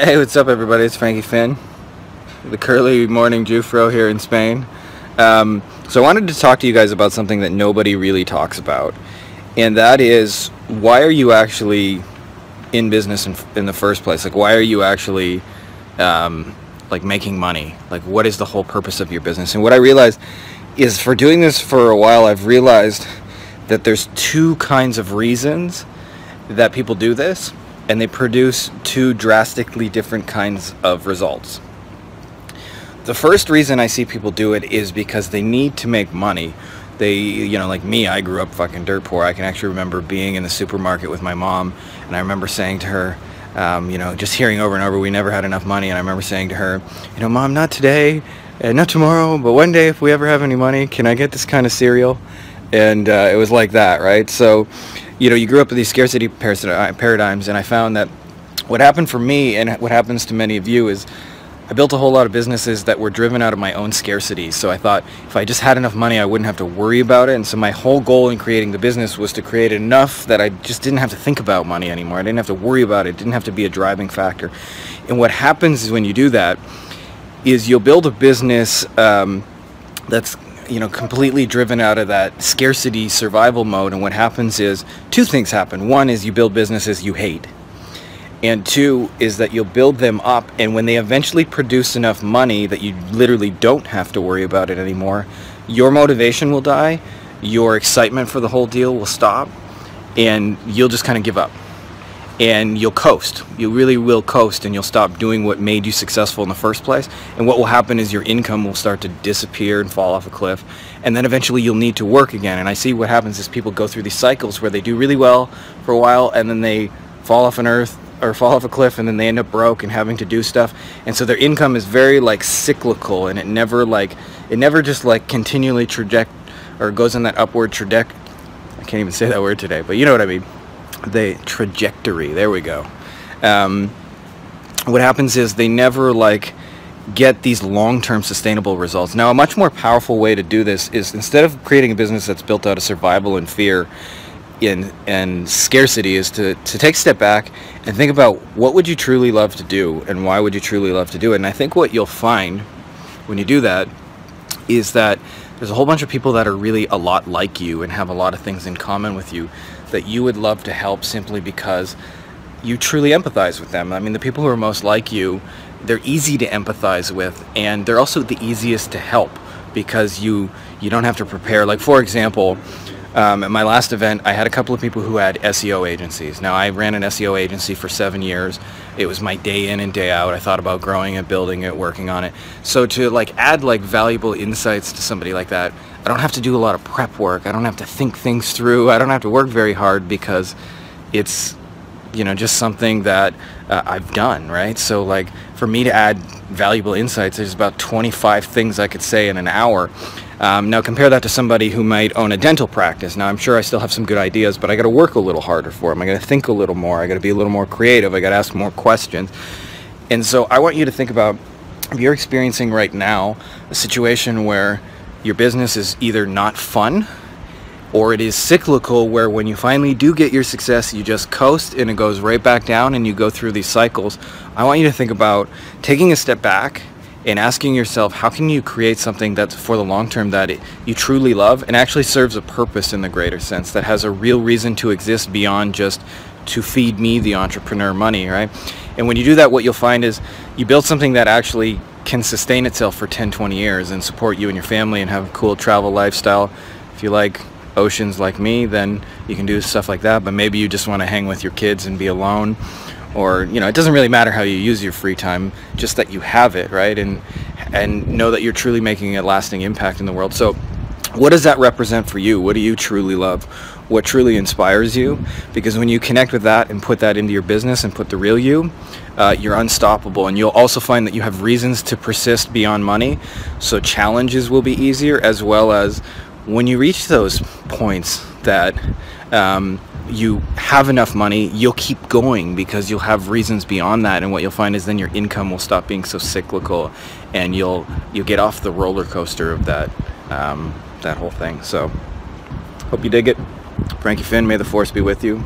Hey, what's up everybody? It's Frankie Finn, the curly morning Jufro here in Spain. So I wanted to talk to you guys about something that nobody really talks about, and that is, why are you actually in business in the first place? Like, why are you actually like making money? Like, what is the whole purpose of your business? And what I realized is, for doing this for a while, I've realized that there's two kinds of reasons that people do this, and they produce two drastically different kinds of results. The first reason I see people do it is because they need to make money. They, like me, I grew up fucking dirt poor. I can actually remember being in the supermarket with my mom, and I remember saying to her, just hearing over and over, we never had enough money, and I remember saying to her, Mom, not today, not tomorrow, but one day if we ever have any money, can I get this kind of cereal? And it was like that, right? So, you grew up with these scarcity paradigms, and I found that what happened for me, and what happens to many of you, is I built a whole lot of businesses that were driven out of my own scarcity. So I thought, if I just had enough money, I wouldn't have to worry about it. And so my whole goal in creating the business was to create enough that I just didn't have to think about money anymore. I didn't have to worry about it. It didn't have to be a driving factor. And what happens is, when you do that, is you'll build a business that's completely driven out of that scarcity survival mode. And what happens is, two things happen. One is you build businesses you hate. And two is that you'll build them up, and when they eventually produce enough money that you literally don't have to worry about it anymore, your motivation will die, your excitement for the whole deal will stop, and you'll just kind of give up. And you'll coast. You really will coast, and you'll stop doing what made you successful in the first place. And what will happen is your income will start to disappear and fall off a cliff. And then eventually you'll need to work again. And I see what happens is, people go through these cycles where they do really well for a while, and then they fall off a cliff, and then they end up broke and having to do stuff. And so their income is very cyclical, and it never just continually goes in that upward trajectory. I can't even say that word today, but you know what I mean. The trajectory, there we go. What happens is, they never get these long-term sustainable results. Now, a much more powerful way to do this is, instead of creating a business that's built out of survival and fear and scarcity, is to take a step back and think about, what would you truly love to do, and why would you truly love to do it? And I think what you'll find when you do that is that there's a whole bunch of people that are really a lot like you and have a lot of things in common with you that you would love to help, simply because you truly empathize with them. I mean, the people who are most like you, they're easy to empathize with, and they're also the easiest to help, because you don't have to prepare. Like, for example, at my last event, I had a couple of people who had SEO agencies. Now, I ran an SEO agency for 7 years. It was my day in and day out. I thought about growing it, building it, working on it. So to add valuable insights to somebody like that, I don't have to do a lot of prep work. I don't have to think things through. I don't have to work very hard, because it's just something that I've done, right? So for me to add valuable insights, there's about 25 things I could say in an hour. Now compare that to somebody who might own a dental practice. Now, I'm sure I still have some good ideas, but I got to work a little harder for them. I got to think a little more. I got to be a little more creative. I got to ask more questions. And so I want you to think about, if you're experiencing right now a situation where your business is either not fun, or it is cyclical, where when you finally do get your success, you just coast and it goes right back down, and you go through these cycles. I want you to think about taking a step back and asking yourself, how can you create something that's for the long term, that you truly love and actually serves a purpose in the greater sense, that has a real reason to exist beyond just to feed me, the entrepreneur, money, right? And when you do that, what you'll find is you build something that actually can sustain itself for 10, 20 years and support you and your family and have a cool travel lifestyle. If you like oceans like me, then you can do stuff like that. But maybe you just want to hang with your kids and be alone, or it doesn't really matter how you use your free time, just that you have it, right? And know that you're truly making a lasting impact in the world. So what does that represent for you? What do you truly love? What truly inspires you? Because when you connect with that and put that into your business and put the real you, you're unstoppable. And you'll also find that you have reasons to persist beyond money. So challenges will be easier, as well as when you reach those points that you have enough money, you'll keep going, because you'll have reasons beyond that. And what you'll find is, then your income will stop being so cyclical, and you'll get off the roller coaster of that whole thing. So hope you dig it. Frankie Finn, may the force be with you.